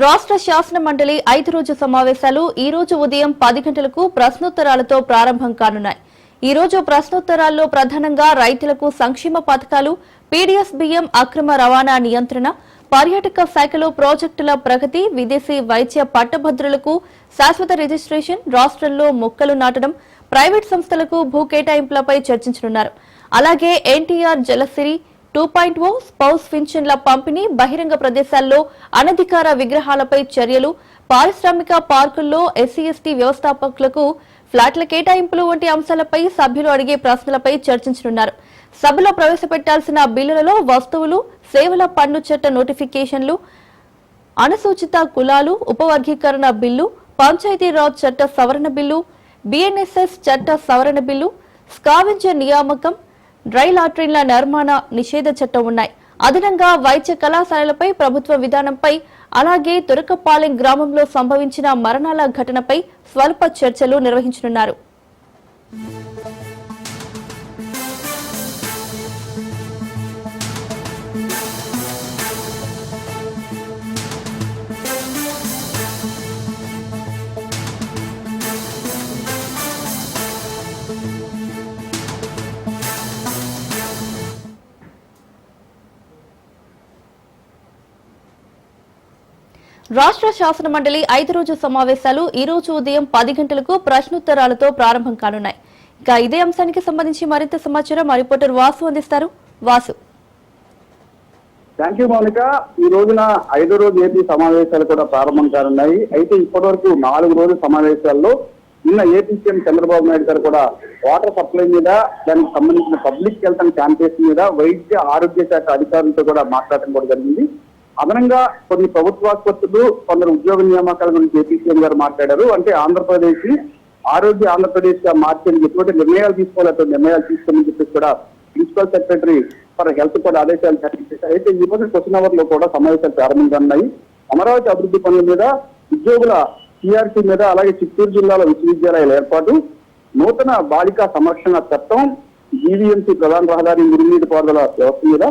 రాష్ట్ర శాసన మండలి 5 రోజు సమావేశాలు ఈ రోజు ఉదయం 10 గంటలకు ప్రశ్నోత్తరాలతో ప్రారంభం కానున్నాయి. ఈ రోజు ప్రశ్నోత్తరాల్లో ప్రధానంగా రైతులకు సంక్షేమ పథకాలు, పీడీఎస్ బియ్యం అక్రమ రవాణా నియంత్రణ, పర్యాటక శాఖలో ప్రాజెక్టుల ప్రగతి, విదేశీ వైద్య పట్టభద్రులకు శాశ్వత రిజిస్ట్రేషన్, రాష్ట్రంలో మొక్కలు నాటడం, ప్రైవేట్ సంస్థలకు భూ కేటాయింపులపై చర్చించనున్నారు. అలాగే ఎన్టీఆర్ జలసిరి 2.0 స్పౌస్ పింఛన్ల పంపిణీ, బహిరంగ ప్రదేశాల్లో అనధికార విగ్రహాలపై చర్యలు, పారిశ్రామిక పార్కుల్లో ఎస్సీ ఎస్టీ వ్యవస్థాపకులకు ఫ్లాట్ల కేటాయింపులు వంటి అంశాలపై సభ్యులు అడిగే ప్రశ్నలపై చర్చించనున్నారు. సభలో ప్రవేశపెట్టాల్సిన బిల్లులలో వస్తువులు, సేవల పన్ను చట్ట నోటిఫికేషన్లు, అనుసూచిత కులాలు ఉపవర్గీకరణ బిల్లు, పంచాయతీరాజ్ చట్ట సవరణ బిల్లు, బిఎన్ఎస్ఎస్ చట్ట సవరణ బిల్లు, స్కావెంజర్ నియామకం, డ్రై లాట్రిన్ల నిర్మాణ నిషేధ చట్టం ఉన్నాయి. అదనంగా వైద్య కళాశాలలపై ప్రభుత్వ విధానంపై, అలాగే తురకపాలెం గ్రామంలో సంభవించిన మరణాల ఘటనపై స్వల్ప చర్చలు నిర్వహించనున్నారు. రాష్ట్ర శాసన మండలి 5 రోజు సమావేశాలు ఈ రోజు ఉదయం 10 గంటలకు ప్రశ్నోత్తరాలతో ప్రారంభం కానున్నాయి. ఇక ఇదే అంశానికి సంబంధించి మరింత సమాచారం మా రిపోర్టర్ వాసు అందిస్తారు. వాసు. Thank you Mounika. ఈ రోజున 5వ రోజు ఏపీ సమావేశాలు కూడా ప్రారంభం కానున్నాయి. అయితే ఇప్పటి వరకు 4 రోజుల సమావేశాల్లో నిన్న ఏపీ సీఎం చంద్రబాబు నాయుడు గారు కూడా వాటర్ సప్లై మీద, దానికి సంబంధించిన పబ్లిక్ హెల్త్ అండ్ క్యాంపెయిన్ మీద వైద్య ఆరోగ్య శాఖ అధికారులతో కూడా మాట్లాడటం కూడా జరిగింది. అదనంగా కొన్ని ప్రభుత్వాసుపత్రులు, కొందరు ఉద్యోగ నియామకాల గురించి ఏపీ సీఎం గారు మాట్లాడారు. అంటే ఆంధ్రప్రదేశ్ ఆంధ్రప్రదేశ్ గా మార్చేందుకు ఎటువంటి నిర్ణయాలు తీసుకోవాలంటే నిర్ణయాలు తీసుకోమని చెప్పేసి కూడా ప్రిన్సిపల్ సెక్రటరీ ఫర్ హెల్త్ కూడా ఆదేశాలు జారీ చేశారు. అయితే ఈ రోజు క్వశ్చన్ అవర్ లో కూడా సమావేశాలు ప్రారంభంగా అమరావతి అభివృద్ధి పనుల మీద, ఉద్యోగుల టీఆర్సీ మీద, అలాగే చిత్తూరు జిల్లాలో విశ్వవిద్యాలయాల ఏర్పాటు, నూతన బాలికా సంరక్షణ చట్టం, జీవీఎంసీ ప్రధాన రహదారి మురుగునీటి పారుదల వ్యవస్థ మీద,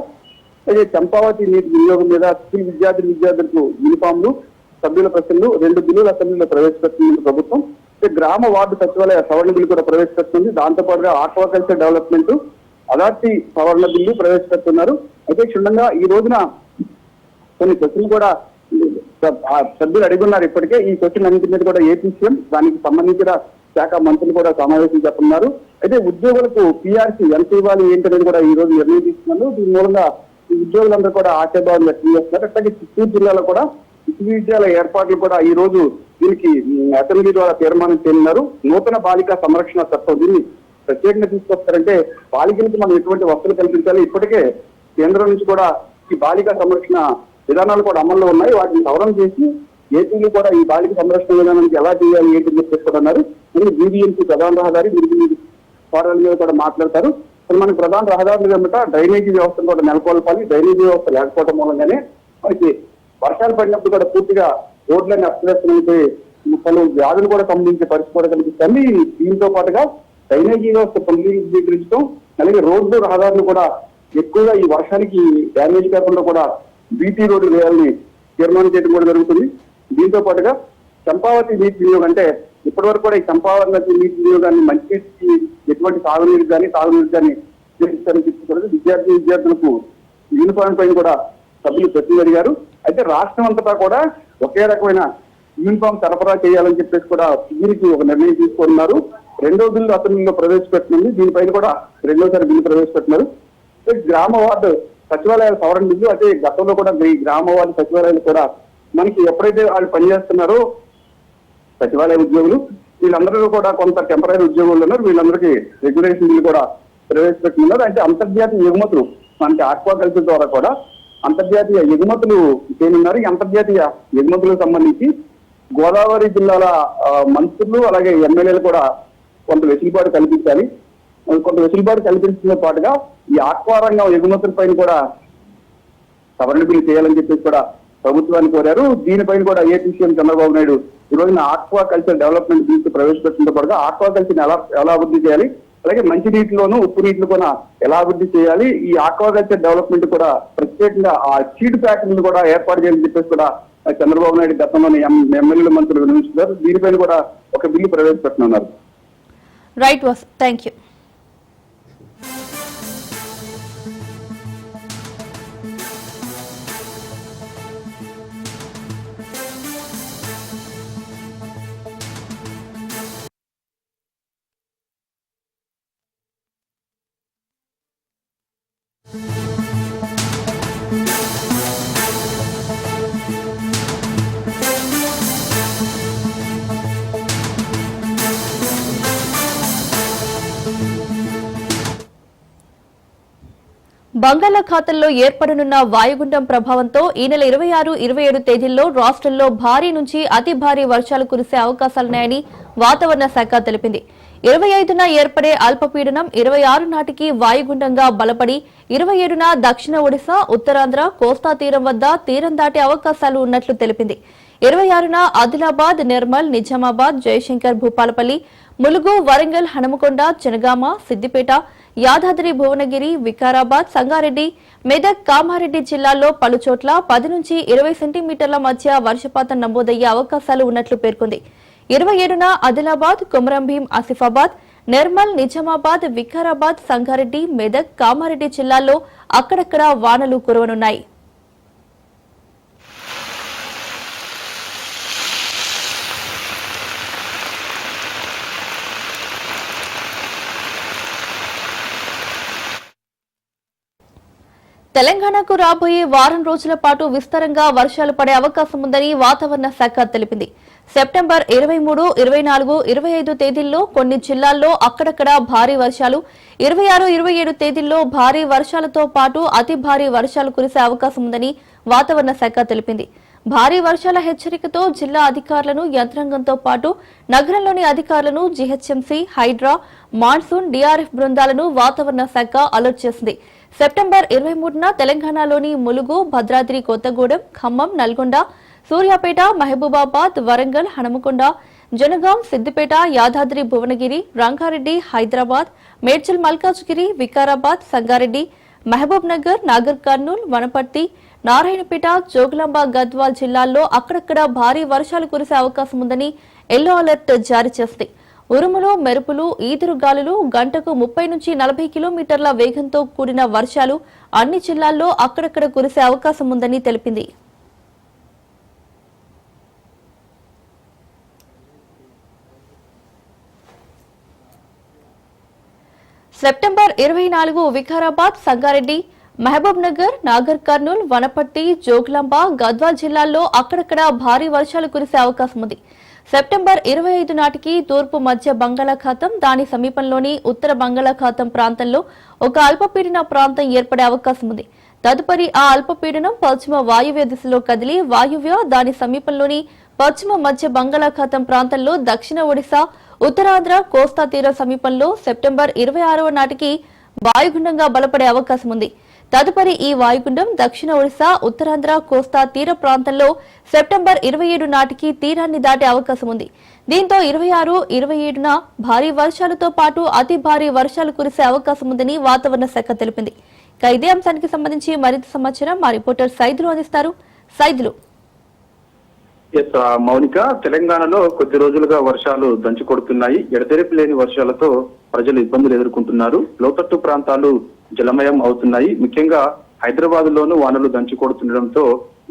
అయితే చంపావతి నీటి వినియోగం మీద, స్కూల్ విద్యార్థులకు యూనిఫామ్లు, సభ్యుల ప్రశ్నలు, 2 బిల్లుల అసెంబ్లీలో ప్రవేశపెడుతుంది ప్రభుత్వం. గ్రామ వార్డు సచివాలయ సవరణ బిల్లు కూడా ప్రవేశపెడుతుంది. దాంతో పాటుగా ఆక్వాకల్చర్ డెవలప్మెంట్ అథారిటీ సవరణ బిల్లు ప్రవేశపెడుతున్నారు. అయితే క్షుణ్ణంగా ఈ రోజున కొన్ని క్వశ్చన్లు కూడా సభ్యులు అడుగున్నారు. ఇప్పటికే ఈ క్వశ్చన్ అన్నింటి మీద కూడా ఏపీ సీఎం, దానికి సంబంధించిన శాఖ మంత్రులు కూడా సమావేశం చెప్తున్నారు. అయితే ఉద్యోగులకు పీఆర్సీ ఎంత ఇవ్వాలి ఏంటనేది కూడా ఈ రోజు నిర్ణయం తీసుకున్నారు. దీని మూలంగా ఈ ఉద్యోగులందరూ కూడా ఆశాభావం వ్యక్తం చేస్తున్నారు. అట్లాగే చిత్తూరు జిల్లాలో కూడా విశ్వవిద్యాలయ ఏర్పాట్లు కూడా ఈ రోజు దీనికి అసెంబ్లీ ద్వారా తీర్మానం చేయనున్నారు. నూతన బాలికా సంరక్షణ చట్టం దీన్ని ప్రత్యేకంగా తీసుకొస్తారంటే బాలికలకు మనం ఎటువంటి వసతులు కల్పించాలి. ఇప్పటికే కేంద్రం నుంచి కూడా ఈ బాలికా సంరక్షణ విధానాలు కూడా అమల్లో ఉన్నాయి. వాటిని సవరణ చేసి ఏపీలు కూడా ఈ బాలిక సంరక్షణ విధానానికి ఎలా చేయాలి ఏంటి చెప్పేసి కూడా అన్నారు. జీవీఎంసీ ప్రధాన రహదారి పారాల మీద కూడా మాట్లాడతారు. మనకి ప్రధాన రహదారులు ఏమిటా డ్రైనేజీ వ్యవస్థను కూడా నెలకొల్పాలి. డ్రైనేజీ వ్యవస్థ లేకపోవడం మూలంగానే మనకి వర్షాలు పడినప్పుడు కూడా పూర్తిగా రోడ్లన్నీ అస్తవ్యస్తమైతే పలు వ్యాధులు కూడా సంబంధించే పరిస్థితి కూడా కనిపిస్తుంది. దీంతో పాటుగా డ్రైనేజీ వ్యవస్థ పునరుద్ధరించడం, అలాగే రోడ్డు రహదారులు కూడా ఎక్కువగా ఈ వర్షానికి డ్యామేజ్ కాకుండా కూడా బీటీ రోడ్డు వేయాలని తీర్మానం చేయడం కూడా జరుగుతుంది. దీంతో పాటుగా చంపావతి నీటి వినియోగం, అంటే ఇప్పటి వరకు కూడా ఈ చంపావతి నీటి వినియోగాన్ని మంచినీటికి ఎటువంటి తాగునీరు కానీ చేస్తారని చెప్పుకోవడం, విద్యార్థులకు యూనిఫామ్ పైన కూడా సభ్యులు ప్రశ్నలు అడిగారు. అయితే రాష్ట్రం అంతటా కూడా ఒకే రకమైన యూనిఫామ్ సరఫరా చేయాలని చెప్పేసి కూడా దీనికి ఒక నిర్ణయం తీసుకున్నారు. 2వ బిల్లు అసెంబ్లీలో ప్రవేశపెట్టింది. దీనిపైన కూడా 2వసారి బిల్లు ప్రవేశపెట్టినారు. గ్రామ వార్డు సచివాలయాల సవరణ బిల్లు, అంటే గతంలో కూడా ఈ గ్రామ వార్డు సచివాలయాలు కూడా మనకి ఎప్పుడైతే వాళ్ళు పనిచేస్తున్నారో సచివాలయ ఉద్యోగులు వీళ్ళందరూ కూడా కొంత టెంపరీ ఉద్యోగులు ఉన్నారు. వీళ్ళందరికీ రెగ్యులేషన్ బిల్లు కూడా ప్రవేశపెట్టుకున్నారు. అంటే అంతర్జాతీయ ఎగుమతులు, మనకి ఆక్వాకల్చర్ ద్వారా కూడా అంతర్జాతీయ ఎగుమతులు చేయనున్నారు. ఈ అంతర్జాతీయ ఎగుమతులకు సంబంధించి గోదావరి జిల్లాల మంత్రులు అలాగే ఎమ్మెల్యేలు కూడా కొంత వెసులుబాటు కల్పించాలి. కొంత వెసులుబాటు కల్పించడంతో పాటుగా ఈ ఆక్వా రంగం ఎగుమతుల పైన కూడా సవరణ బిల్లు చేయాలని చెప్పేసి కూడా ప్రభుత్వాన్ని కోరారు. దీనిపైన కూడా ఏపీ సీఎం చంద్రబాబు నాయుడు ఈ రోజున ఆక్వా కల్చర్ డెవలప్మెంట్ బిల్లు ప్రవేశపెట్టడంతో పాటుగా ఆక్వా కల్చర్ ఎలా అభివృద్ధి చేయాలి, అలాగే మంచి నీటిలోను ఉప్పు నీటిలో కూడా ఎలా అభివృద్ధి చేయాలి, ఈ ఆక్వాకల్చర్ డెవలప్మెంట్ కూడా ప్రత్యేకంగా ఆ సీడ్ ఫ్యాక్టరీని కూడా ఏర్పాటు చేయాలని చెప్పేసి కూడా చంద్రబాబు నాయుడు గతంలోని ఎమ్మెల్యేలు మంత్రులు వినియోగిస్తున్నారు. దీనిపైన కూడా ఒక బిల్లు ప్రవేశపెట్టనున్నారు. Right Vas, thank you. బంగాళాఖాతంలో ఏర్పడనున్న వాయుగుండం ప్రభావంతో ఈ నెల 26, 27 తేదీల్లో రాష్ట్రంలో భారీ నుంచి అతి భారీ వర్షాలు కురిసే అవకాశాలున్నాయని వాతావరణ శాఖ తెలిపింది. 25న ఏర్పడే అల్పపీడనం 26 నాటికి వాయుగుండంగా బలపడి 27న దక్షిణ ఒడిశా, ఉత్తరాంధ్ర, కోస్తా తీరం వద్ద తీరం దాటే అవకాశాలు ఉన్నట్లు తెలిపింది. 26న ఆదిలాబాద్, నిర్మల్, నిజామాబాద్, జయశంకర్, భూపాలపల్లి, ములుగు, వరంగల్, హనుమకొండ, జనగామ, సిద్దిపేట, యాదాద్రి, భువనగిరి, వికారాబాద్, సంగారెడ్డి, మెదక్, కామారెడ్డి జిల్లాల్లో పలుచోట్ల 10 నుంచి 20 సెంటీమీటర్ల మధ్య వర్షపాతం నమోదయ్యే అవకాశాలు ఉన్నట్లు పేర్కొంది. 27న ఆదిలాబాద్, కొమరంభీం, ఆసిఫాబాద్, నిర్మల్, నిజామాబాద్, వికారాబాద్, సంగారెడ్డి, మెదక్, కామారెడ్డి జిల్లాల్లో అక్కడక్కడ వానలు కురవనున్నాయి. తెలంగాణకు రాబోయే వారం రోజుల పాటు విస్తారంగా వర్షాలు పడే అవకాశం ఉందని వాతావరణ శాఖ తెలిపింది. సెప్టెంబర్ 23, 24, 25 తేదీల్లో కొన్ని జిల్లాల్లో అక్కడక్కడ భారీ వర్షాలు, 26, 27 తేదీల్లో భారీ వర్షాలతో పాటు అతి భారీ వర్షాలు కురిసే అవకాశం ఉందని వాతావరణ శాఖ తెలిపింది. భారీ వర్షాల హెచ్చరికతో జిల్లా అధికారులను, యంత్రాంగంతో పాటు నగరంలోని అధికారులను, జీహెచ్ఎంసీ, హైడ్రా, మాన్సూన్, డీఆర్ఎఫ్ బృందాలను వాతావరణ శాఖ అలర్ట్ చేసింది. సెప్టెంబర్ 23న తెలంగాణలోని ములుగు, భద్రాద్రి కొత్తగూడెం, ఖమ్మం, నల్గొండ, సూర్యాపేట, మహబూబాబాద్, వరంగల్, హనుమకొండ, జనగాం, సిద్దిపేట, యాదాద్రి, భువనగిరి, రంగారెడ్డి, హైదరాబాద్, మేడ్చల్, మల్కాజ్గిరి, వికారాబాద్, సంగారెడ్డి, మహబూబ్ నగర్, నాగర్ కర్నూల్, వనపర్తి, నారాయణపేట, జోగులాంబ, గద్వాల్ జిల్లాల్లో అక్కడక్కడ భారీ వర్షాలు కురిసే అవకాశం ఉందని ఎల్లో అలర్ట్ జారీ చేసింది. ఉరుములు, మెరుపులు, ఈదురుగాలులు, గంటకు 30 నుంచి 40 కిలోమీటర్ల వేగంతో కూడిన వర్షాలు అన్ని జిల్లాల్లో అక్కడక్కడ కురిసే అవకాశం ఉందని తెలిపింది. సెప్టెంబర్ 24 వికారాబాద్, సంగారెడ్డి, మహబూబ్ నగర్, నాగర్ కర్నూల్, వనపర్తి, జోగులాంబ, గద్వాల్ జిల్లాల్లో అక్కడక్కడ భారీ వర్షాలు కురిసే అవకాశం ఉంది. సెప్టెంబర్ 25 నాటికి తూర్పు మధ్య బంగాళాఖాతం, దాని సమీపంలోని ఉత్తర బంగాళాఖాతం ప్రాంతంలో ఒక అల్పపీడన ప్రాంతం ఏర్పడే అవకాశం ఉంది. తదుపరి ఆ అల్పపీడనం పశ్చిమ వాయువ్య దిశలో కదిలి వాయువ్య, దాని సమీపంలోని పశ్చిమ మధ్య బంగాళాఖాతం ప్రాంతంలో దక్షిణ ఒడిశా, ఉత్తరాంధ్ర, కోస్తా తీర సమీపంలో సెప్టెంబర్ 26వ నాటికి వాయుగుండంగా బలపడే అవకాశం ఉంది. తదుపరి ఈ వాయుగుండం దక్షిణ ఒడిశా, ఉత్తరాంధ్ర, కోస్తా తీర ప్రాంతంలో సెప్టెంబర్ 27 నాటికి తీరాన్ని దాటే అవకాశం ఉంది. దీంతో 26, 27న భారీ వర్షాలతో పాటు అతి భారీ వర్షాలు కురిసే అవకాశం ఉందని వాతావరణ శాఖ తెలిపింది. ఇక ఇదే అంశానికి సంబంధించి మరింత సమాచారం మా రిపోర్టర్ సైదులు అందిస్తారు. సైదులు. మౌనిక, తెలంగాణలో కొద్ది రోజులుగా వర్షాలు దంచి కొడుతున్నాయి. ఎడతెరిపి లేని వర్షాలతో ప్రజలు ఇబ్బందులు ఎదుర్కొంటున్నారు. లోతట్టు ప్రాంతాలు జలమయం అవుతున్నాయి. ముఖ్యంగా హైదరాబాద్ లోను వానలు దంచి కొడుతుండటంతో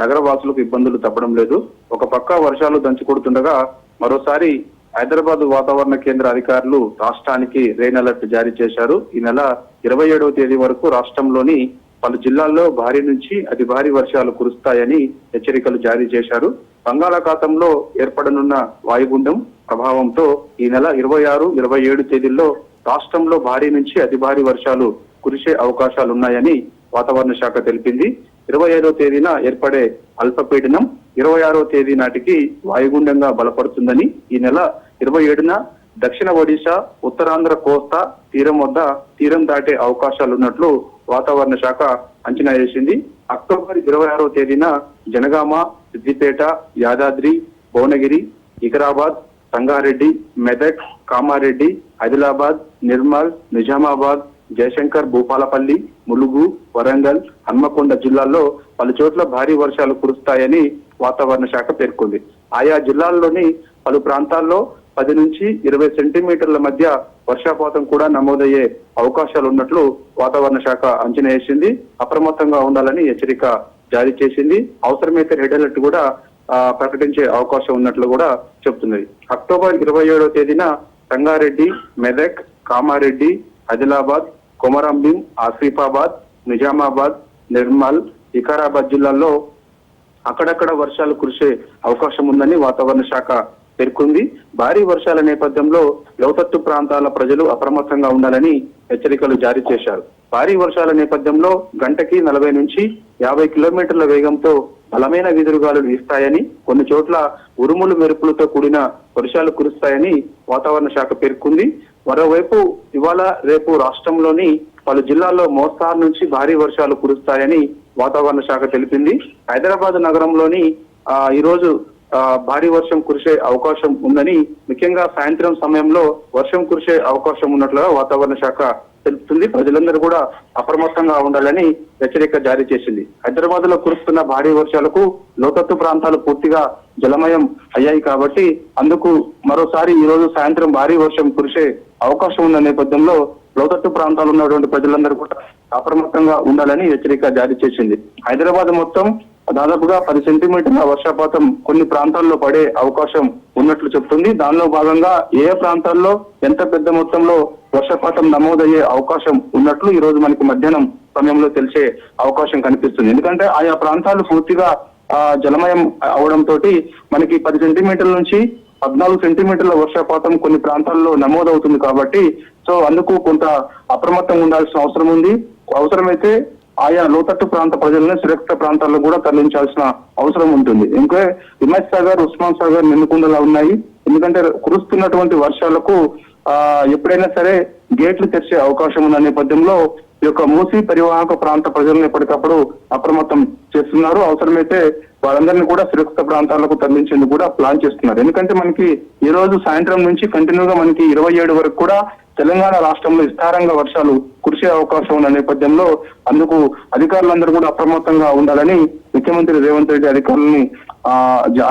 నగర వాసులకు ఇబ్బందులు తప్పడం లేదు. ఒక పక్క వర్షాలు దంచి కొడుతుండగా మరోసారి హైదరాబాద్ వాతావరణ కేంద్ర అధికారులు రాష్ట్రానికి రెయిన్ అలర్ట్ జారీ చేశారు. ఈ నెల 27వ తేదీ వరకు రాష్ట్రంలోని పలు జిల్లాల్లో భారీ నుంచి అతి భారీ వర్షాలు కురుస్తాయని హెచ్చరికలు జారీ చేశారు. బంగాళాఖాతంలో ఏర్పడనున్న వాయుగుండం ప్రభావంతో ఈ నెల 26, 27 తేదీల్లో రాష్ట్రంలో భారీ నుంచి అతి భారీ వర్షాలు కురిసే అవకాశాలున్నాయని వాతావరణ శాఖ తెలిపింది. 25వ తేదీన ఏర్పడే అల్పపీడనం 26వ తేదీ నాటికి వాయుగుండంగా బలపడుతుందని, ఈ నెల 27న దక్షిణ ఒడిశా, ఉత్తరాంధ్ర, కోస్తా తీరం వద్ద తీరం దాటే అవకాశాలున్నట్లు వాతావరణ శాఖ అంచనా వేసింది. అక్టోబర్ 26వ తేదీన జనగామ, సిద్దిపేట, యాదాద్రి, భువనగిరి, వికారాబాద్, సంగారెడ్డి, మెదక్, కామారెడ్డి, ఆదిలాబాద్, నిర్మల్, నిజామాబాద్, జయశంకర్, భూపాలపల్లి, ములుగు, వరంగల్, హన్మకొండ జిల్లాల్లో పలు చోట్ల భారీ వర్షాలు కురుస్తాయని వాతావరణ శాఖ పేర్కొంది. ఆయా జిల్లాల్లోని పలు ప్రాంతాల్లో 10 నుంచి 20 సెంటీమీటర్ల మధ్య వర్షపాతం కూడా నమోదయ్యే అవకాశాలు ఉన్నట్లు వాతావరణ శాఖ అంచనా వేసింది. అప్రమత్తంగా ఉండాలని హెచ్చరిక జారీ చేసింది. అవసరమైతే రెడ్ అలర్ట్ కూడా ప్రకటించే అవకాశం ఉన్నట్లు కూడా చెప్తున్నది. అక్టోబర్ 27వ తేదీన సంగారెడ్డి, మెదక్, కామారెడ్డి, ఆదిలాబాద్, కొమరంభీం, ఆసిఫాబాద్, నిజామాబాద్, నిర్మల్, వికారాబాద్ జిల్లాల్లో అక్కడక్కడ వర్షాలు కురిసే అవకాశం ఉందని వాతావరణ శాఖ పేర్కొంది. భారీ వర్షాల నేపథ్యంలో లోతట్టు ప్రాంతాల ప్రజలు అప్రమత్తంగా ఉండాలని హెచ్చరికలు జారీ చేశారు. భారీ వర్షాల నేపథ్యంలో గంటకి 40 నుంచి 50 కిలోమీటర్ల వేగంతో బలమైన వీదురుగాలులు వీస్తాయని, కొన్ని చోట్ల ఉరుములు మెరుపులతో కూడిన వర్షాలు కురుస్తాయని వాతావరణ శాఖ పేర్కొంది. మరోవైపు ఇవాళ రేపు రాష్ట్రంలోని పలు జిల్లాల్లో మోస్తారు నుంచి భారీ వర్షాలు కురుస్తాయని వాతావరణ శాఖ తెలిపింది. హైదరాబాద్ నగరంలోని ఈ రోజు భారీ వర్షం కురిసే అవకాశం ఉందని, ముఖ్యంగా సాయంత్రం సమయంలో వర్షం కురిసే అవకాశం ఉన్నట్లుగా వాతావరణ శాఖ తెలుపుతుంది. ప్రజలందరూ కూడా అప్రమత్తంగా ఉండాలని హెచ్చరిక జారీ చేసింది. హైదరాబాద్ లో కురుస్తున్న భారీ వర్షాలకు లోతట్టు ప్రాంతాలు పూర్తిగా జలమయం అయ్యాయి కాబట్టి అందుకు మరోసారి ఈ రోజు సాయంత్రం భారీ వర్షం కురిసే అవకాశం ఉన్న నేపథ్యంలో లోతట్టు ప్రాంతాలు ఉన్నటువంటి ప్రజలందరూ కూడా అప్రమత్తంగా ఉండాలని హెచ్చరిక జారీ చేసింది. హైదరాబాద్ మొత్తం దాదాపుగా 10 సెంటీమీటర్ల వర్షపాతం కొన్ని ప్రాంతాల్లో పడే అవకాశం ఉన్నట్లు చెప్తుంది. దానిలో భాగంగా ఏ ప్రాంతాల్లో ఎంత పెద్ద మొత్తంలో వర్షపాతం నమోదయ్యే అవకాశం ఉన్నట్లు ఈ రోజు మనకి మధ్యాహ్నం సమయంలో తెలిసే అవకాశం కనిపిస్తుంది. ఎందుకంటే ఆయా ప్రాంతాలు పూర్తిగా జలమయం అవడంతో మనకి 10 సెంటీమీటర్ల నుంచి 14 సెంటీమీటర్ల వర్షపాతం కొన్ని ప్రాంతాల్లో నమోదవుతుంది కాబట్టి సో అందుకు కొంత అప్రమత్తంగా ఉండాల్సిన అవసరం ఉంది. అవసరమైతే ఆయా లోతట్టు ప్రాంత ప్రజలను సురక్షిత ప్రాంతాల్లో కూడా తరలించాల్సిన అవసరం ఉంటుంది. ఇంకా హిమాయత్ సాగర్, ఉస్మాన్ సాగర్ నిండుకుండలా ఉన్నాయి. ఎందుకంటే కురుస్తున్నటువంటి వర్షాలకు ఎప్పుడైనా సరే గేట్లు తెరిచే అవకాశం ఉన్న నేపథ్యంలో ఈ యొక్క మూసీ పరివాహక ప్రాంత ప్రజలను ఎప్పటికప్పుడు అప్రమత్తం చేస్తున్నారు. అవసరమైతే వాళ్ళందరినీ కూడా సురక్షిత ప్రాంతాలకు తరలించేందుకు కూడా ప్లాన్ చేస్తున్నారు. ఎందుకంటే మనకి ఈ రోజు సాయంత్రం నుంచి కంటిన్యూగా మనకి 27 వరకు కూడా తెలంగాణ రాష్ట్రంలో విస్తారంగా వర్షాలు కురిసే అవకాశం ఉన్న నేపథ్యంలో అందుకు అధికారులందరూ కూడా అప్రమత్తంగా ఉండాలని ముఖ్యమంత్రి రేవంత్ రెడ్డి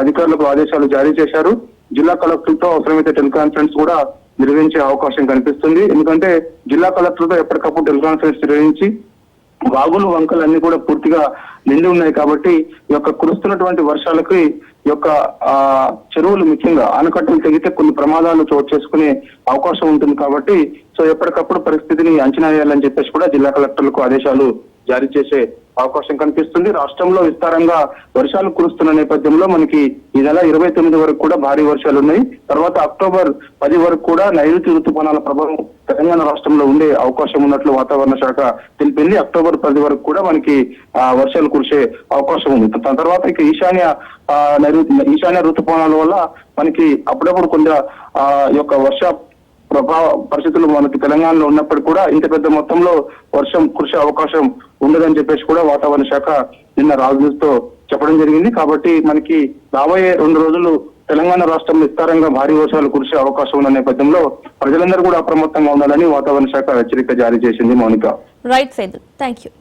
అధికారులకు ఆదేశాలు జారీ చేశారు. జిల్లా కలెక్టర్తో అవసరమైతే టెలికాన్ఫరెన్స్ కూడా నిర్వహించే అవకాశం కనిపిస్తుంది. ఎందుకంటే జిల్లా కలెక్టర్తో ఎప్పటికప్పుడు టెలికాన్ఫరెన్స్ నిర్వహించి వాగులు, వంకలు అన్ని కూడా పూర్తిగా నిండి ఉన్నాయి కాబట్టి ఈ యొక్క కురుస్తున్నటువంటి వర్షాలకి ఈ యొక్క చెరువులు ముఖ్యంగా ఆనకట్టలు తెగితే కొన్ని ప్రమాదాలు చోటు చేసుకునే అవకాశం ఉంటుంది కాబట్టి సో ఎప్పటికప్పుడు పరిస్థితిని అంచనా వేయాలని చెప్పేసి కూడా జిల్లా కలెక్టర్లకు ఆదేశాలు జారీ చేసే అవకాశం కనిపిస్తుంది. రాష్ట్రంలో విస్తారంగా వర్షాలు కురుస్తున్న నేపథ్యంలో మనకి ఈ నెల 29 వరకు కూడా భారీ వర్షాలు ఉన్నాయి. తర్వాత అక్టోబర్ 10 వరకు కూడా నైరుతి ఋతుపవనాల ప్రభావం తెలంగాణ రాష్ట్రంలో ఉండే అవకాశం ఉన్నట్లు వాతావరణ శాఖ తెలిపింది. అక్టోబర్ 10 వరకు కూడా మనకి వర్షాలు కురిసే అవకాశం ఉంది. దాని తర్వాత ఇక ఈశాన్య ఋతుపవనాల వల్ల మనకి అప్పుడప్పుడు కొంత యొక్క వర్ష ప్రభావ పరిస్థితులు మనకి తెలంగాణలో ఉన్నప్పటికీ కూడా ఇంత పెద్ద మొత్తంలో వర్షం కురిసే అవకాశం ఉండదని చెప్పేసి కూడా వాతావరణ శాఖ నిన్న రాజుతో చెప్పడం జరిగింది. కాబట్టి మనకి రాబోయే 2 రోజులు తెలంగాణ రాష్ట్రంలో విస్తారంగా భారీ వర్షాలు కురిసే అవకాశం ఉన్న నేపథ్యంలో ప్రజలందరూ కూడా అప్రమత్తంగా ఉండాలని వాతావరణ శాఖ హెచ్చరిక జారీ చేసింది. Mounika. Right Saidu, thank you.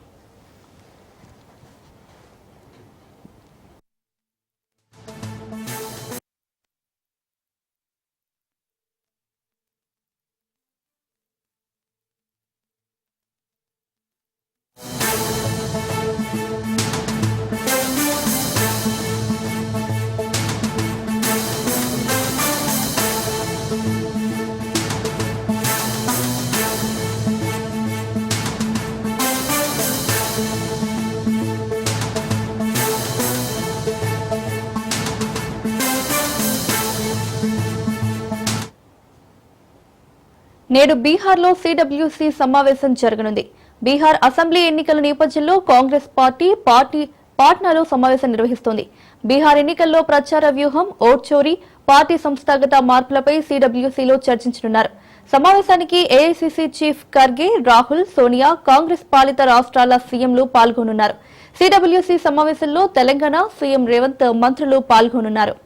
నేడు బీహార్లో సిడబ్ల్యూసీ సమావేశం జరగనుంది. బీహార్ అసెంబ్లీ ఎన్నికల నేపథ్యంలో కాంగ్రెస్ పార్టీ పాట్నాలో సమావేశం నిర్వహిస్తోంది. బీహార్ ఎన్నికల్లో ప్రచార వ్యూహం, ఓట్ చోరీ, పార్టీ సంస్థాగత మార్పులపై సిడబ్ల్యూసీలో చర్చించనున్నారు. సమావేశానికి ఏఐసీసీ చీఫ్ ఖర్గే, రాహుల్, సోనియా, కాంగ్రెస్ పాలిత రాష్ట్రాల సీఎంలు పాల్గొనున్నారు. సిడబ్ల్యూసీ సమావేశంలో తెలంగాణ సీఎం రేవంత్ మంత్రులు పాల్గొనున్నారు.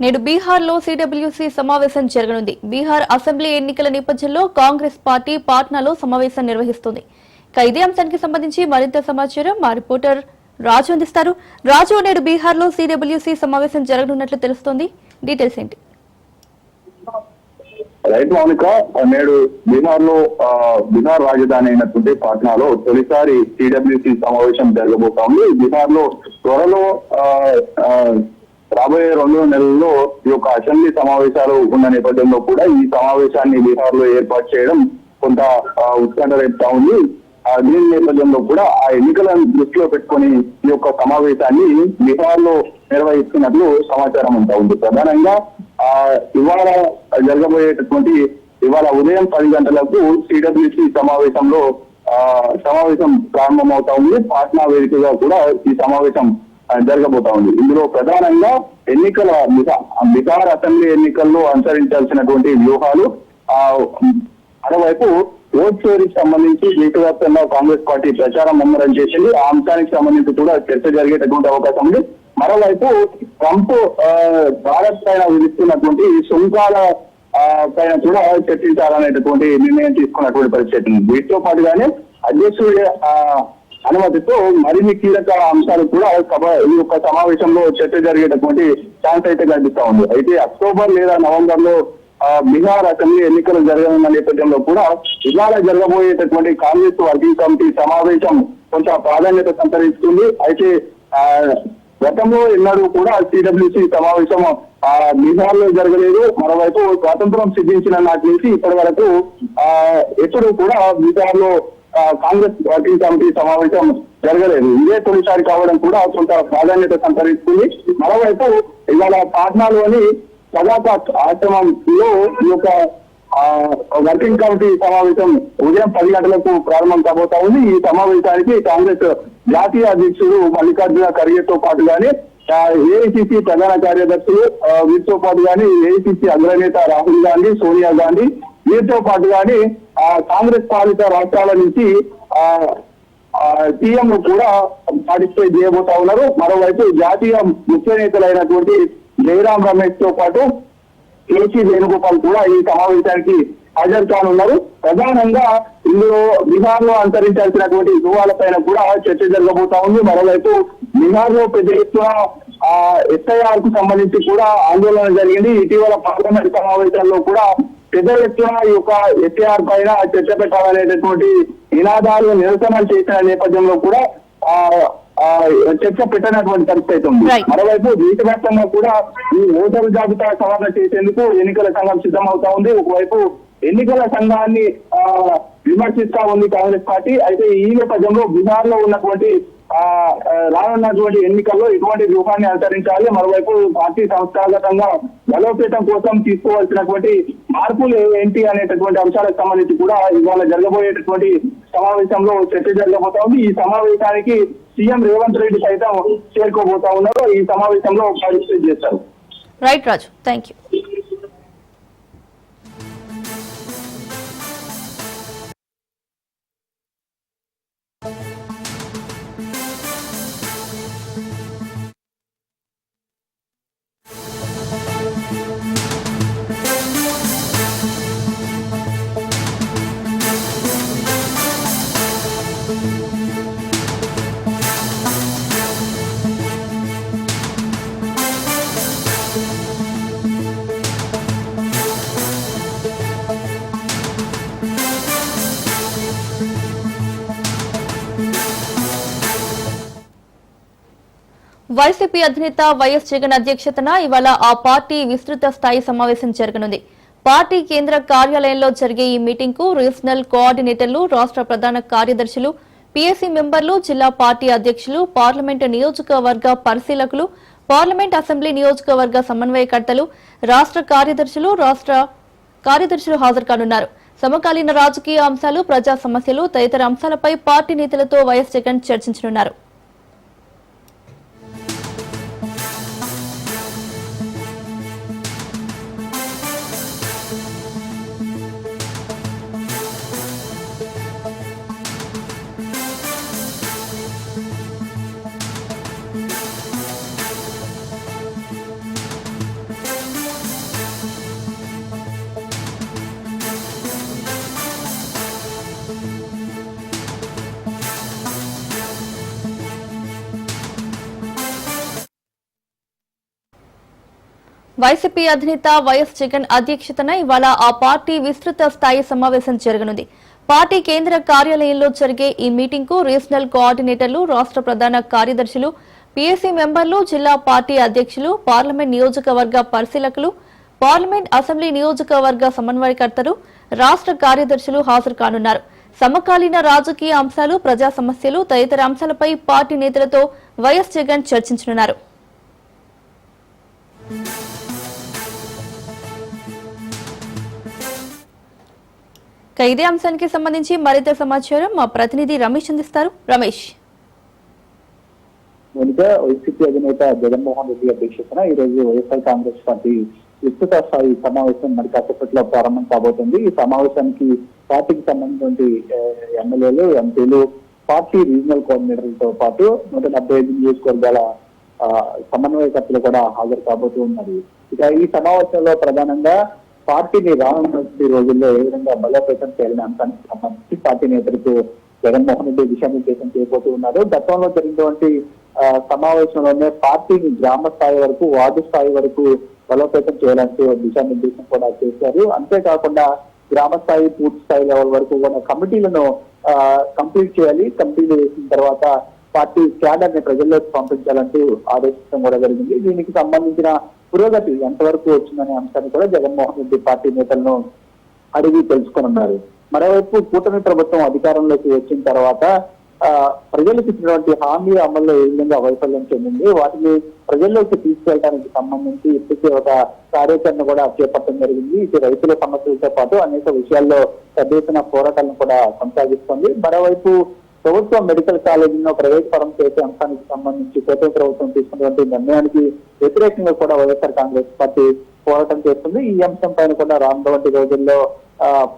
నేడు బీహార్లో సిడబ్ల్యూసీ సమావేశం జరగనుంది. బీహార్ అసెంబ్లీ ఎన్నికల నేపథ్యంలో కాంగ్రెస్ పార్టీ పాట్నాలో సమావేశం నిర్వహిస్తుంది. ఇక ఇదే అంశానికి సంబంధించి మరింత సమాచారం మా రిపోర్టర్ రాజు అందిస్తారు. రాజు, నేడు బీహార్లో సిడబ్ల్యూసీ సమావేశం జరగనున్నట్లు తెలుస్తోంది. డీటెయిల్స్ ఏంటి? రైట్ మౌనిక, నేడు బీహార్ రాజధాని అయినటువంటి పాట్నాలో తొలిసారి సిడబ్ల్యూసీ సమావేశం జరగబోతా ఉంది. బీహార్ లో త్వరలో రాబోయే 2 నెలల్లో ఈ యొక్క అసెంబ్లీ సమావేశాలు ఉన్న నేపథ్యంలో కూడా ఈ సమావేశాన్ని బీహార్ లో ఏర్పాటు చేయడం కొంత ఉత్కంఠ రేపుతా ఉంది. దీని నేపథ్యంలో కూడా ఆ ఎన్నికలను దృష్టిలో పెట్టుకుని ఈ యొక్క సమావేశాన్ని బీహార్ లో నిర్వహిస్తున్నట్లు సమాచారం ఉంటా ఉంది. ప్రధానంగా ఇవాళ జరగబోయేటటువంటి ఉదయం 10 గంటలకు సిడబ్ల్యూసీ సమావేశం ప్రారంభమవుతా ఉంది. పాట్నా వేదికగా కూడా ఈ సమావేశం జరగబోతా ఉంది. ఇందులో ప్రధానంగా బీహార్ అసెంబ్లీ ఎన్నికల్లో అనుసరించాల్సినటువంటి వ్యూహాలు, మరోవైపు ఓట్ చోరీకి సంబంధించి దేశవ్యాప్తంగా కాంగ్రెస్ పార్టీ ప్రచారం ముమ్మరం చేసింది. ఆ అంశానికి సంబంధించి కూడా చర్చ జరిగేటటువంటి అవకాశం ఉంది. మరోవైపు ట్రంప్ భారత్ పైన విధిస్తున్నటువంటి సుంకాల పైన కూడా చర్చించాలనేటటువంటి నిర్ణయం తీసుకున్నటువంటి పరిస్థితి. వీటితో పాటుగానే అధ్యక్షుడి అనుమతితో మరిన్ని కీలక అంశాలు కూడా ఈ యొక్క సమావేశంలో చర్చ జరిగేటటువంటి ఛాన్స్ అయితే కనిపిస్తా ఉంది. అయితే అక్టోబర్ లేదా నవంబర్ లో బీహార్ అసెంబ్లీ ఎన్నికలు జరగనున్న నేపథ్యంలో కూడా ఇవాళ జరగబోయేటటువంటి కాంగ్రెస్ వర్కింగ్ కమిటీ సమావేశం కొంత ప్రాధాన్యత సంతరిస్తుంది. అయితే గతంలో ఎన్నడూ కూడా సిడబ్ల్యూసీ సమావేశం బీహార్ లో జరగలేదు. మరోవైపు స్వాతంత్రం సిద్ధించిన నాటి నుంచి ఇప్పటి వరకు ఎప్పుడు కూడా బీహార్ లో కాంగ్రెస్ వర్కింగ్ కమిటీ సమావేశం జరగలేదు. ఇదే తొలిసారి కావడం కూడా కొంత ప్రాధాన్యత సంతరిస్తుంది. మరోవైపు ఇవాళ పాట్నాలోని సదాపాత్ ఆశ్రమంలో ఈ యొక్క వర్కింగ్ కమిటీ సమావేశం ఉదయం 10 గంటలకు ప్రారంభం కాబోతా ఉంది. ఈ సమావేశానికి కాంగ్రెస్ జాతీయ అధ్యక్షుడు మల్లికార్జున ఖర్గేతో పాటు గానీ ఏఐసిసి ప్రధాన కార్యదర్శులు వీరితో పాటు గానీ ఏఐసిసి అగ్రనేత రాహుల్ గాంధీ, సోనియా గాంధీ వీరితో పాటు గానీ కాంగ్రెస్ పాలిత రాష్ట్రాల నుంచి సీఎం కూడా పార్టిసిపేట్ చేయబోతా ఉన్నారు. మరోవైపు జాతీయ ముఖ్య నేతలైనటువంటి జయరాం రమేష్ తో పాటు కేసీ వేణుగోపాల్ కూడా ఈ సమావేశానికి హాజరు కానున్నారు. ప్రధానంగా ఇందులో బీహార్ లో అనుసరించాల్సినటువంటి వ్యూహాలపైన కూడా చర్చ జరగబోతా ఉంది. మరోవైపు బీహార్ లో పెద్ద ఎత్తున ఎస్ఐఆర్ కు సంబంధించి కూడా ఆందోళన జరిగింది. ఇటీవల పార్లమెంట్ సమావేశాల్లో కూడా పెద్ద ఎత్తున ఈ యొక్క ఎస్ఐఆర్ పైన చర్చ పెట్టాలనేటటువంటి నినాదాలు నిరసనలు చేసిన నేపథ్యంలో కూడా చర్చ పెట్టినటువంటి పరిస్థితి ఉంది. మరోవైపు దేశవ్యాప్తంగా కూడా ఈ ఓటరు జాబితా సవరణ చేసేందుకు ఎన్నికల సంఘం సిద్ధమవుతా ఉంది. ఒకవైపు ఎన్నికల సంఘాన్ని విమర్శిస్తా ఉంది కాంగ్రెస్ పార్టీ. అయితే ఈ నేపథ్యంలో బీహార్ లో ఉన్నటువంటి రానున్నటువంటి ఎన్నికల్లో ఇటువంటి వ్యూహాన్ని అనుసరించాలి. మరోవైపు పార్టీ సంస్థాగతంగా బలోపేతం కోసం తీసుకోవాల్సినటువంటి మార్పులు ఏంటి అనేటటువంటి అంశాలకు సంబంధించి కూడా ఇవాళ జరగబోయేటటువంటి సమావేశంలో చర్చ జరగబోతా ఉంది. ఈ సమావేశానికి సీఎం రేవంత్ రెడ్డి సైతం చేరుకోబోతా ఉన్నారు. ఈ సమావేశంలో పార్టిసిపేట్ చేస్తారు. Right Raju, thank you. YCP అధినేత వైఎస్ జగన్ అధ్యక్షతన ఇవాళ ఆ పార్టీ విస్తృత స్థాయి సమావేశం జరగనుంది. పార్టీ కేంద్ర కార్యాలయంలో జరిగే ఈ మీటింగ్ కు రీజనల్ కోఆర్డినేటర్లు, రాష్ట్ర ప్రధాన కార్యదర్శులు, పీఎస్సీ మెంబర్లు, జిల్లా పార్టీ అధ్యక్షులు, పార్లమెంటు నియోజకవర్గ పరిశీలకులు, పార్లమెంట్ అసెంబ్లీ నియోజకవర్గ సమన్వయకర్తలు, రాష్ట్ర కార్యదర్శులు హాజరు కానున్నారు. సమకాలీన రాజకీయ అంశాలు, ప్రజా సమస్యలు తదితర అంశాలపై పార్టీ నేతలతో వైఎస్ జగన్ చర్చించనున్నారు. వైసీపీ అధినేత వైఎస్ జగన్ అధ్యక్షతన ఇవాళ ఆ పార్టీ విస్తృత స్థాయి సమావేశం జరగనుంది. పార్టీ కేంద్ర కార్యాలయంలో జరిగే ఈ మీటింగ్ కు రీజనల్ కోఆర్డినేటర్లు, రాష్ట్ర ప్రధాన కార్యదర్శులు, పీఎస్సీ మెంబర్లు, జిల్లా పార్టీ అధ్యక్షులు, పార్లమెంట్ నియోజకవర్గ పరిశీలకులు, పార్లమెంట్ అసెంబ్లీ నియోజకవర్గ సమన్వయకర్తలు, రాష్ట్ర కార్యదర్శులు హాజరు కానున్నారు. సమకాలీన రాజకీయ అంశాలు, ప్రజా సమస్యలు తదితర అంశాలపై పార్టీ నేతలతో వైఎస్ జగన్ చర్చించనున్నారు. ఇదే అంశానికి సంబంధించి మరింత సమాచారం మా ప్రతినిధి రమేష్ అందిస్తారు. రమేష్, వైసీపీ అధినేత జగన్మోహన్ రెడ్డి అధ్యక్షతన ఈ రోజు వైఎస్ఆర్ కాంగ్రెస్ పార్టీ విస్తృత స్థాయి సమావేశం మరి కాసేపట్లో ప్రారంభం కాబోతుంది. ఈ సమావేశానికి పార్టీకి సంబంధించిన ఎమ్మెల్యేలు, ఎంపీలు, పార్టీ రీజనల్ కోఆర్డినేటర్లతో పాటు 175 నియోజకవర్గాల సమన్వయకర్తలు కూడా హాజరు కాబోతూ ఉన్నారు. ఇక ఈ సమావేశంలో ప్రధానంగా పార్టీని రానున్న రోజుల్లో ఏ విధంగా బలోపేతం చేయాలనే అంశానికి సంబంధించి పార్టీ నేతలకు జగన్మోహన్ రెడ్డి దిశానిర్దేశం చేయబోతూ ఉన్నారు. గతంలో జరిగినటువంటి సమావేశంలోనే పార్టీని గ్రామ స్థాయి వరకు, వార్డు స్థాయి వరకు బలోపేతం చేయాలంటూ దిశానిర్దేశం కూడా చేశారు. అంతేకాకుండా గ్రామ స్థాయి, పూర్తి స్థాయి లెవెల్ వరకు కూడా కమిటీలను కంప్లీట్ చేయాలి. కమిటీలు వేసిన తర్వాత పార్టీ క్యాడర్ ని ప్రజల్లోకి పంపించాలంటూ ఆదేశించడం కూడా జరిగింది. దీనికి సంబంధించిన పురోగతి ఎంతవరకు వచ్చిందనే అంశాన్ని కూడా జగన్మోహన్ రెడ్డి పార్టీ నేతలను అడిగి తెలుసుకున్నారు. మరోవైపు కూటమి ప్రభుత్వం అధికారంలోకి వచ్చిన తర్వాత ప్రజలకు ఇచ్చినటువంటి హామీ అమల్లో ఏ విధంగా వైఫల్యం చెందింది, వాటిని ప్రజల్లోకి తీసుకెళ్ళడానికి సంబంధించి ఇప్పటికే ఒక కార్యాచరణ కూడా చేపట్టడం జరిగింది. ఇటు రైతుల సమస్యలతో పాటు అనేక విషయాల్లో పెద్ద ఎత్తున పోరాటాలను కూడా కొనసాగిస్తుంది. మరోవైపు ప్రభుత్వ మెడికల్ కాలేజీలో ప్రైవేట్ పరం చేసే అంశానికి సంబంధించి కేంద్ర ప్రభుత్వం తీసుకున్నటువంటి నిర్ణయానికి వ్యతిరేకంగా కూడా వైఎస్ఆర్ కాంగ్రెస్ పార్టీ పోరాటం చేస్తుంది. ఈ అంశం పైన కూడా రానున్నటువంటి రోజుల్లో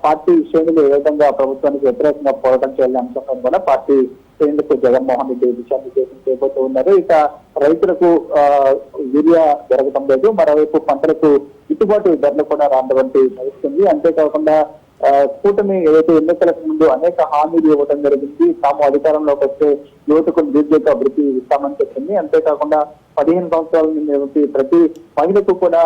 పార్టీ శ్రేణులు ఏ విధంగా ప్రభుత్వానికి వ్యతిరేకంగా పోరాటం చేయాలనే అంశం పైన కూడా పార్టీ శ్రేణులకు జగన్మోహన్ రెడ్డి దిశానిర్దేశం చేయబోతూ ఉన్నారు. ఇక రైతులకు యూరియా జరగడం లేదు, మరోవైపు పంటలకు గిట్టుబాటు ధరలు కూడా రానున్నటువంటి నడుస్తుంది. అంతేకాకుండా కూటమి ఏదైతే ఎన్నికలకు ముందు అనేక హామీలు ఇవ్వడం జరిగింది. తాము అధికారంలోకి వస్తే యువతకు నిరుద్యోగ అభివృద్ధి ఇస్తామని చెప్పింది. అంతేకాకుండా 15 సంవత్సరాల నుండి ప్రతి మహిళకు కూడా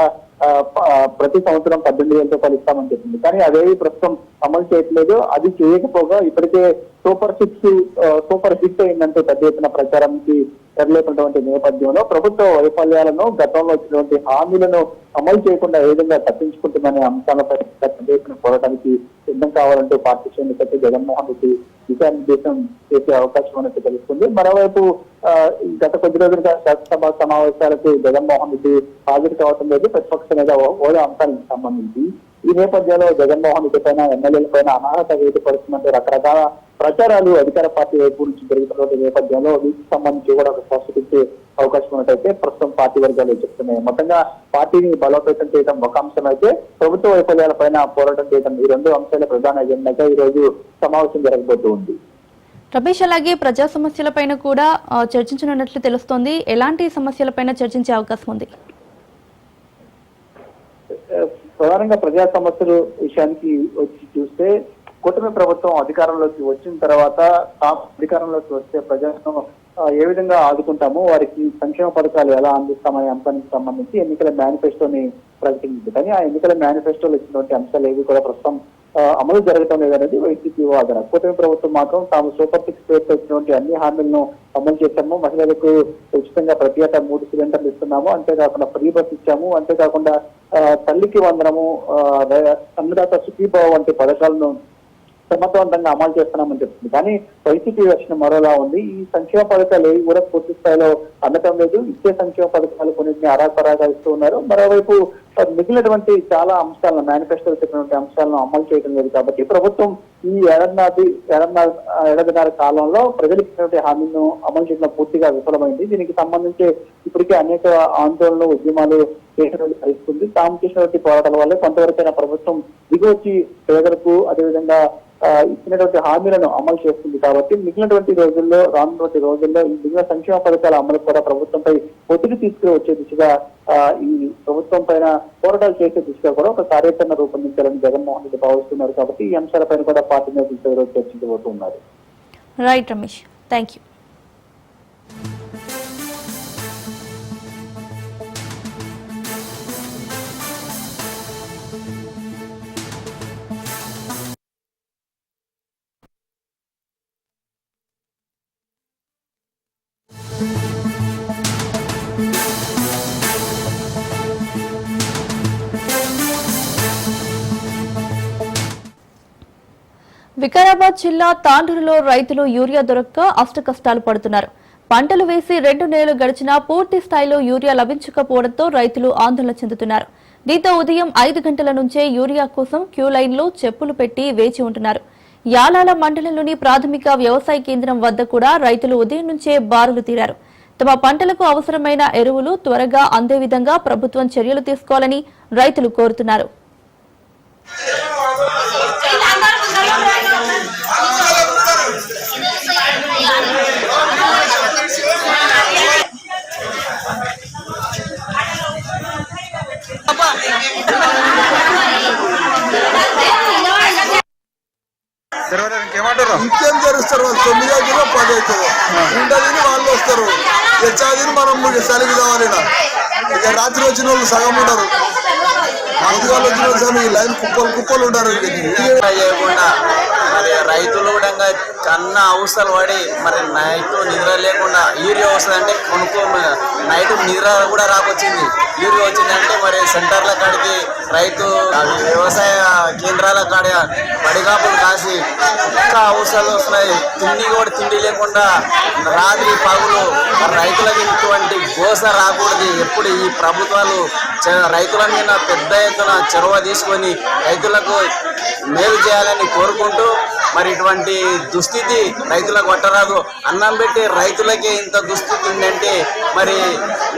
ప్రతి సంవత్సరం 18,000 రూపాయలు ఇస్తామని చెప్పింది. కానీ అదేవి ప్రస్తుతం అమలు చేయట్లేదు. అది చేయకపోగా ఇప్పటికే సూపర్ హిట్ అయిందంటూ పెద్ద ఎత్తున ప్రచారానికి తెరలేపినటువంటి నేపథ్యంలో ప్రభుత్వ వైఫల్యాలను, గతంలో వచ్చినటువంటి హామీలను అమలు చేయకుండా ఏ విధంగా తప్పించుకుంటుందనే అంశాలపై పెద్ద ఎత్తున పోరాటానికి సిద్ధం కావాలంటూ పార్టీ శ్రేణులతో జగన్మోహన్ రెడ్డి దిశానిర్దేశం చేసే అవకాశం అనేది తెలుస్తుంది. మరోవైపు గత కొద్ది రోజులుగా శాసనసభ సమావేశాలకు జగన్మోహన్ రెడ్డి హాజరు కావడం లేదు. ప్రతిపక్ష నేత హోదా అంశానికి సంబంధించి ఈ నేపథ్యంలో జగన్మోహన్ రెడ్డి పైన, ఎమ్మెల్యేల పైన అనర్హత వేటుపడుతున్నట్టు రకరకాల ప్రచారాలు అధికార పార్టీ వైపు నుంచి జరుగుతున్న నేపథ్యంలో వీటికి సంబంధించి కూడా ఒక స్పష్టత ఇచ్చే అవకాశం ఉన్నట్టయితే ప్రస్తుతం పార్టీ వర్గాలు చెప్తున్నాయి. మొత్తంగా పార్టీని బలోపేతం చేయడం ఒక అంశం అయితే, ప్రభుత్వ వైఫల్యాలపైన పోరాటం చేయడం ఈ రెండు అంశాల ప్రధాన ఎజెండాగా ఈ రోజు సమావేశం జరగబోతూ ఉంది. రమేష్, అలాగే ప్రజా సమస్యలపైన కూడా చర్చించనున్నట్లు తెలుస్తోంది. ఎలాంటి సమస్యలపైన చర్చించే అవకాశం ఉంది? ప్రధానంగా ప్రజా సమస్యల విషయానికి వచ్చి చూస్తే, కూటమి ప్రభుత్వం అధికారంలోకి వచ్చిన తర్వాత అధికారంలోకి వస్తే ప్రజలను ఏ విధంగా ఆదుకుంటాము, వారికి సంక్షేమ పథకాలు ఎలా అందిస్తామనే అంశానికి సంబంధించి ఎన్నికల మేనిఫెస్టోని ప్రకటించింది. కానీ ఆ ఎన్నికల మేనిఫెస్టోలో ఇచ్చినటువంటి అంశాలు ఏవి కూడా ప్రస్తుతం అమలు జరగటం లేదనేది వైసీపీ వాదన. కూటమి ప్రభుత్వం మాత్రం తాము సూపర్ 6 పేరుతో వచ్చినటువంటి అన్ని హామీలను అమలు చేశాము. మహిళలకు ఉచితంగా ప్రతి ఏటా 3 సిలిండర్లు ఇస్తున్నాము, అంతేకాకుండా ఫ్రీ బస్ ఇచ్చాము, అంతేకాకుండా తల్లికి వందనము, అన్నదాత సుఖీభావ వంటి పథకాలను సమర్థవంతంగా అమలు చేస్తున్నామని చెప్తుంది. కానీ వైసీపీ వెర్షన్ మరోలా ఉంది. ఈ సంక్షేమ పథకాలు ఏవి కూడా పూర్తి స్థాయిలో అందటం లేదు. ఇచ్చే సంక్షేమ పథకాలు కొన్నింటిని అరాపరాగా ఇస్తూ ఉన్నారు. మరోవైపు మిగిలినటువంటి చాలా అంశాలను, మేనిఫెస్టోలో చెప్పినటువంటి అంశాలను అమలు చేయడం లేదు. కాబట్టి ప్రభుత్వం ఈ ఏడాదిన్నర కాలంలో ప్రజలకు ఇచ్చినటువంటి హామీలను అమలు చేయడం పూర్తిగా విఫలమైంది. దీనికి సంబంధించి ఇప్పటికే అనేక ఆందోళనలు, ఉద్యమాలు చేసినటువంటి పరిస్థితుంది. తాము చేసినటువంటి పోరాటాల వల్ల కొంతవరకైనా ప్రభుత్వం దిగొచ్చి పేదలకు అదేవిధంగా ఇచ్చినటువంటి హామీలను అమలు చేస్తుంది. కాబట్టి మిగిలినటువంటి రోజుల్లో, రానున్నటువంటి రోజుల్లో ఈ మిగిలిన సంక్షేమ పథకాల అమలు కూడా ప్రభుత్వంపై ఒత్తిడి తీసుకువచ్చే దిశగా, ఈ ప్రభుత్వం పైన పోరాటాలు చేసే దిశగా కూడా ఒక కార్యాచరణ రూపొందించాలని జగన్మోహన్ రెడ్డి భావిస్తున్నారు. కాబట్టి ఈ అంశాలపైన కూడా పార్టీ నేతలతో ఈరోజు చర్చించబోతున్నారు. Right Ramesh, thank you. Vikarabad జిల్లా తాండూరులో రైతులు యూరియా దొరక్క అష్టకష్టాలు పడుతున్నారు. పంటలు వేసి 2 నెలలు గడిచినా పూర్తి స్థాయిలో యూరియా లభించకపోవడంతో రైతులు ఆందోళన చెందుతున్నారు. దీంతో ఉదయం 5 గంటల నుంచే యూరియా కోసం క్యూ లైన్లో చెప్పులు పెట్టి వేచి ఉంటున్నారు. యాలాల మండలంలోని ప్రాథమిక వ్యవసాయ కేంద్రం వద్ద కూడా రైతులు ఉదయం నుంచే బారులు తీరారు. తమ పంటలకు అవసరమైన ఎరువులు త్వరగా అందే విధంగా ప్రభుత్వం చర్యలు తీసుకోవాలని రైతులు కోరుతున్నారు. ఇంకేం జరుస్తారు వాళ్ళు 9 అవుతుందో 10 అవుతుందో ఉండదని వాళ్ళు వస్తారు. తెచ్చాదిని మనం సరిగ్గా కావాలి. ఇక రాత్రి వచ్చిన వాళ్ళు సగం ఉండరు, అందువల్ల వచ్చిన వాళ్ళు సగం ఈ లైన్ కుప్పలు ఉండరు. చేయకుండా మరి రైతులు కూడా కన్నా అవసరాలు పడి మరి నైట్ నిద్ర లేకుండా యూరియా వస్తుందంటే నైట్ నిద్ర కూడా రాకొచ్చింది. యూరియా వచ్చిందంటే మరి సెంటర్ల కాడికి రైతు వ్యవసాయ కేంద్రాల కాడ పడిగాపులు కాసి ఇంకా అవసరాలు వస్తున్నాయి. తిండి లేకుండా రాత్రి పగులు రైతులకి ఇటువంటి గోస రాకూడదు. ఎప్పుడు ఈ ప్రభుత్వాలు రైతుల మీద పెద్ద ఎత్తున చొరవ తీసుకొని రైతులకు మేలు చేయాలని కోరుకుంటూ మరి ఇటువంటి దుస్థితి రైతులకు పట్టరాదు. అన్నం పెట్టి రైతులకే ఇంత దుస్థితి ఉందంటే మరి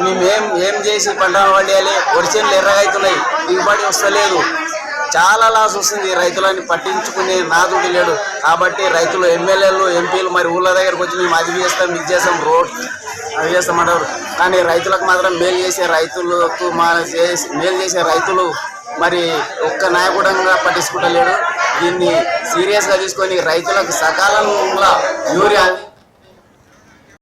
మేమేం చేసి పంట పండియాలి? వరిచేనులు ఎర్రగైతున్నాయి, దిగుబడి వస్తలేదు, చాలా లాస్ వస్తుంది. రైతులని పట్టించుకునే నాదుడు లేడు. కాబట్టి రైతులు ఎమ్మెల్యేలు ఎంపీలు మరి ఊళ్ళ దగ్గరకు వచ్చి మేము అది చేస్తాం ఇది చేస్తాం రోడ్ అవి చేస్తామంటారు. కానీ రైతులకు మాత్రం మేలు చేసే రైతులు మరి ఒక్క నాయకుడంగా పట్టించుకుంటలేడు. దీన్ని సీరియస్గా తీసుకొని రైతులకు సకాలంలో యూరియా